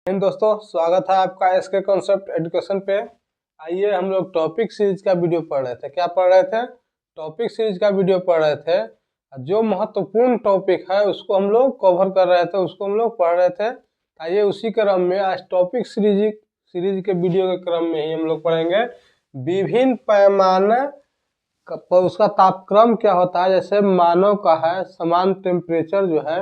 दोस्तों, स्वागत है आपका एसके कॉन्सेप्ट एजुकेशन पे। आइए हम लोग टॉपिक सीरीज का वीडियो पढ़ रहे थे। क्या पढ़ रहे थे? टॉपिक सीरीज का वीडियो पढ़ रहे थे। जो महत्वपूर्ण टॉपिक है उसको हम लोग कवर कर रहे थे, उसको हम लोग पढ़ रहे थे। आइए उसी क्रम में आज टॉपिक सीरीज के वीडियो के क्रम में ही हम लोग पढ़ेंगे विभिन्न पैमाने उसका तापक्रम क्या होता है। जैसे मानव का है समान टेम्परेचर जो है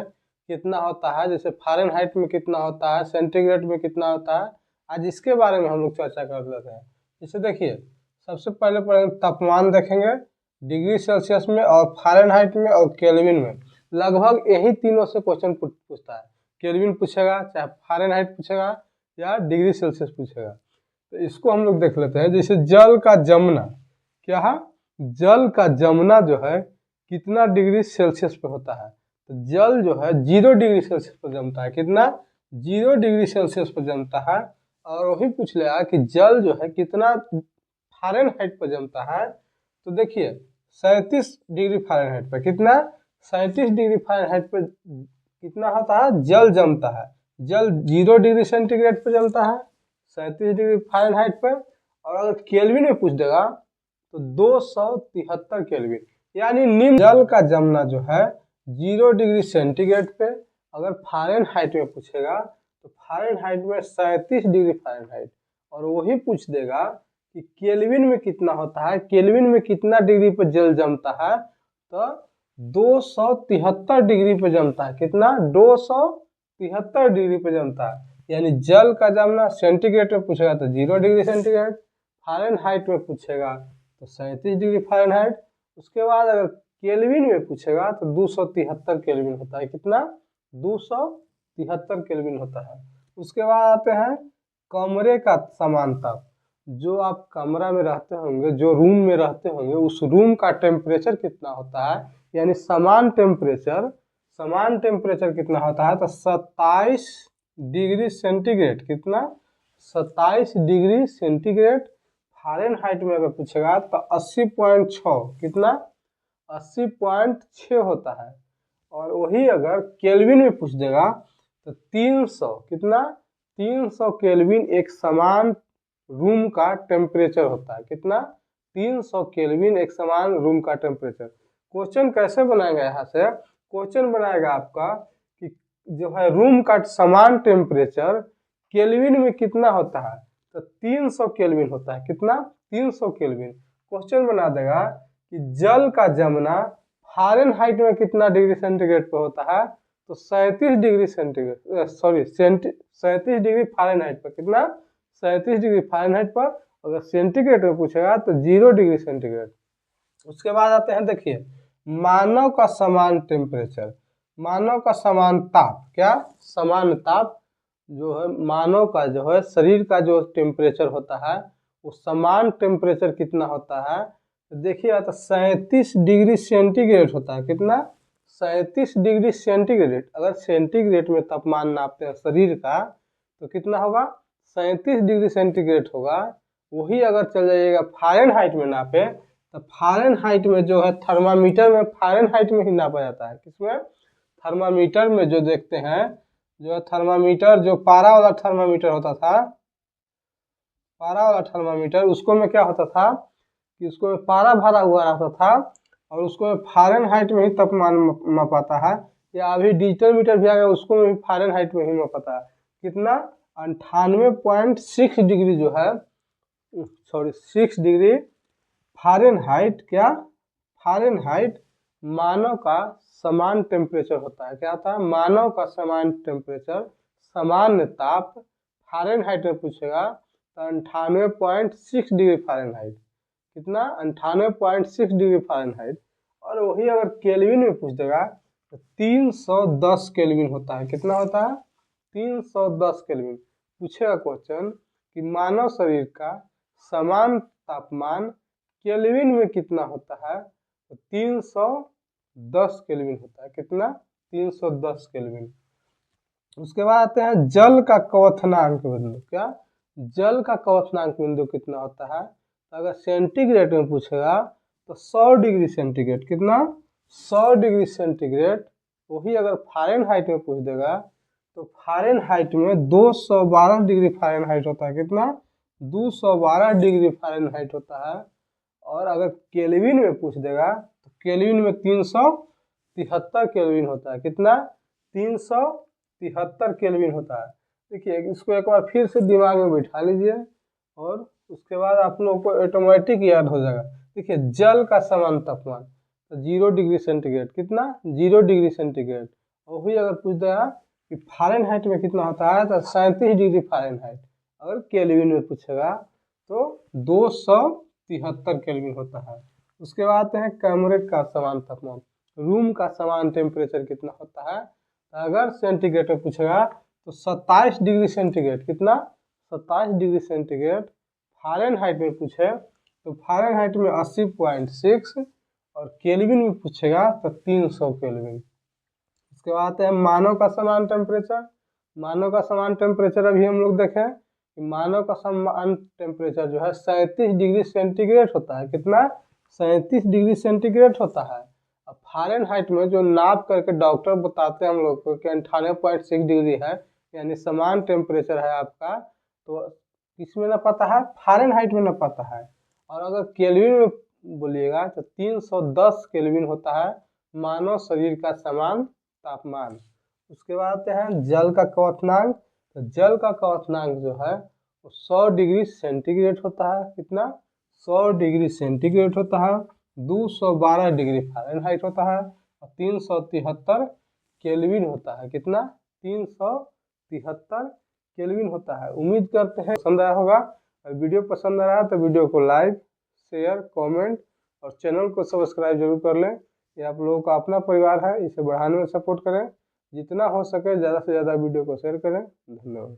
कितना होता है, जैसे फ़ारेनहाइट में कितना होता है, सेंटीग्रेड में कितना होता है। आज इसके बारे में हम लोग चर्चा कर लेते हैं। जैसे देखिए, सबसे पहले पढ़ेंगे तापमान, देखेंगे डिग्री सेल्सियस में और फ़ारेनहाइट में और केल्विन में। लगभग यही तीनों से क्वेश्चन पूछता है। केल्विन पूछेगा, चाहे फ़ारेनहाइट पूछेगा या डिग्री सेल्सियस पूछेगा। तो इसको हम लोग देख लेते हैं। जैसे जल का जमना, क्या है? जल का जमना जो है कितना डिग्री सेल्सियस पे होता है। तो जल जो है 0 डिग्री सेल्सियस पर जमता है। कितना? 0 डिग्री सेल्सियस पर जमता है। और वही पूछ लिया कि जल जो है कितना फ़ारेनहाइट पर जमता है। तो देखिए 37 डिग्री फ़ारेनहाइट पर। कितना? 37 डिग्री फ़ारेनहाइट पर कितना होता है? जल जमता है। जल 0 डिग्री सेंटीग्रेड पर जमता है, 37 डिग्री फ़ारेनहाइट पर। और अगर केल्विन में पूछ देगा तो 273 केल्विन, यानी निम्न जल का जमना जो है 0 डिग्री सेंटीग्रेड पे। अगर फ़ारेनहाइट में पूछेगा तो फ़ारेनहाइट में 37 डिग्री फ़ारेनहाइट। और वही पूछ देगा कि केल्विन में कितना होता है, केल्विन में कितना डिग्री पर जल जमता है। तो 273 डिग्री पर जमता है। कितना? 273 डिग्री पर जमता है। यानी जल का जमना सेंटीग्रेड में पूछेगा तो 0 डिग्री सेंटीग्रेड, फ़ारेनहाइट में पूछेगा तो 37 डिग्री फ़ारेनहाइट। उसके बाद अगर केल्विन में पूछेगा तो 273 केल्विन होता है। कितना? 273 केल्विन होता है। उसके बाद आते हैं कमरे का समान ताप। जो आप कमरा में रहते होंगे, जो रूम में रहते होंगे, उस रूम का टेम्परेचर कितना होता है, यानी समान टेम्परेचर कितना होता है। तो 27 डिग्री सेंटीग्रेड। कितना? 27 डिग्री सेंटीग्रेड। फ़ारेनहाइट में अगर पूछेगा तो 80.6। कितना? 80.6 होता है। और वही अगर केल्विन में पूछ देगा तो 300। कितना? 300 केल्विन एक समान रूम का टेम्परेचर होता है। कितना? 300 केल्विन एक समान रूम का टेम्परेचर। क्वेश्चन कैसे बनाएगा? यहाँ से क्वेश्चन बनाएगा आपका कि जो है रूम का समान टेम्परेचर केल्विन में कितना होता है। तो 300 केल्विन होता है। कितना? 300 केल्विन। क्वेश्चन बना देगा कि जल का जमना फ़ारेनहाइट में कितना डिग्री सेंटीग्रेड पे होता है। तो 37 डिग्री सेंटीग्रेड, 37 डिग्री फ़ारेनहाइट पर। कितना? 37 डिग्री फ़ारेनहाइट पर। अगर सेंटीग्रेड में पूछेगा तो 0 डिग्री सेंटीग्रेड। उसके बाद आते हैं, देखिए मानव का समान टेम्परेचर, मानव का समान ताप। क्या? समान ताप जो है मानव का जो है शरीर का जो टेम्परेचर होता है वो समान टेम्परेचर कितना होता है। तो देखिए तो 37 डिग्री सेंटीग्रेड होता है। कितना? 37 डिग्री सेंटीग्रेड। अगर सेंटीग्रेड में तापमान नापते हैं शरीर का तो कितना होगा? 37 डिग्री सेंटीग्रेड होगा। वही अगर चल जाइएगा फ़ारेनहाइट में नापे तो फ़ारेनहाइट में जो है थर्मामीटर में फ़ारेनहाइट में ही नापा जाता है। किसमें? थर्मामीटर में जो देखते हैं, जो थर्मामीटर जो पारा वाला थर्मामीटर होता था, पारा वाला थर्मामीटर, उसको में क्या होता था कि उसको में पारा भरा हुआ रहता था और उसको में फ़ारेनहाइट में ही तापमान मापाता है। या अभी डिजिटल मीटर भी आ गया, उसको में भी फ़ारेनहाइट में ही मापाता है। कितना? 98.6 डिग्री जो है, सॉरी 6 डिग्री फ़ारेनहाइट। क्या? फ़ारेनहाइट मानव का समान टेम्परेचर होता है। क्या होता है? मानव का समान टेम्परेचर, सामान्य ताप। फ़ारेनहाइट में पूछेगा तो 98.6 डिग्री फ़ारेनहाइट। कितना? 98.6 डिग्री फ़ारेनहाइट। और वही अगर केल्विन में पूछ देगा तो 310 केल्विन होता है। कितना होता है? 310 केल्विन। पूछेगा क्वेश्चन कि मानव शरीर का समान तापमान केल्विन में कितना होता है। तो 310 केल्विन होता है। कितना? 310 केल्विन। उसके बाद आते हैं जल का क्वथनांक बिंदु। क्या? जल का क्वथनांक बिंदु कितना होता है। तो अगर सेंटीग्रेड में पूछेगा तो 100 डिग्री सेंटीग्रेड। कितना? 100 डिग्री सेंटीग्रेड। वही अगर फ़ारेनहाइट में पूछ देगा तो फ़ारेनहाइट में 212 डिग्री फ़ारेनहाइट होता है। कितना? 212 डिग्री फ़ारेनहाइट होता है। और अगर केल्विन में पूछ देगा तो केल्विन में 373 केल्विन होता है। कितना? 373 केल्विन होता है। देखिए इसको एक बार फिर से दिमाग में बैठा लीजिए और उसके बाद आप लोगों को ऑटोमेटिक याद हो जाएगा। देखिए जल का समान तापमान तो 0 डिग्री सेंटीग्रेड। कितना? 0 डिग्री सेंटीग्रेड। और वही अगर पूछ देगा कि फ़ारेनहाइट में कितना होता है तो 37 डिग्री फ़ारेनहाइट। अगर केल्विन में पूछेगा तो 273 केल्विन होता है। उसके बाद आते हैं कमरे का समान तापमान, रूम का समान टेम्परेचर कितना होता है। अगर सेंटीग्रेड में पूछेगा तो 27 डिग्री सेंटीग्रेड। कितना? 27 डिग्री सेंटीग्रेड। फ़ारेनहाइट में पूछे तो फ़ारेनहाइट में 80.6 और केल्विन में पूछेगा तो 300 केल्विन। इसके बाद आते हैं मानव का समान टेम्परेचर। मानव का समान टेम्परेचर अभी हम लोग देखें कि मानव का समान टेम्परेचर जो है 37 डिग्री सेंटीग्रेड होता है। कितना? 37 डिग्री सेंटीग्रेड होता है। अब फ़ारेनहाइट में जो नाप करके डॉक्टर बताते हैं हम लोग को कि 98.6 डिग्री है, यानी समान टेम्परेचर है आपका, तो किसमें ना पता है? फ़ारेनहाइट में ना पता है। और अगर केल्विन में बोलिएगा तो 310 केल्विन होता है मानव शरीर का समान तापमान। उसके बाद आते हैं जल का क्वथनांक। तो जल का क्वथनांक जो है वो 100 डिग्री सेंटीग्रेड होता है। कितना? 100 डिग्री सेंटीग्रेड होता है। 212 डिग्री फ़ारेनहाइट होता है और 373 केल्विन होता है। कितना? 373 केल्विन होता है। उम्मीद करते हैं पसंद आया होगा। और वीडियो पसंद आया तो वीडियो को लाइक, शेयर, कमेंट और चैनल को सब्सक्राइब जरूर कर लें। ये आप लोगों का अपना परिवार है, इसे बढ़ाने में सपोर्ट करें। जितना हो सके ज़्यादा से ज़्यादा वीडियो को शेयर करें। धन्यवाद।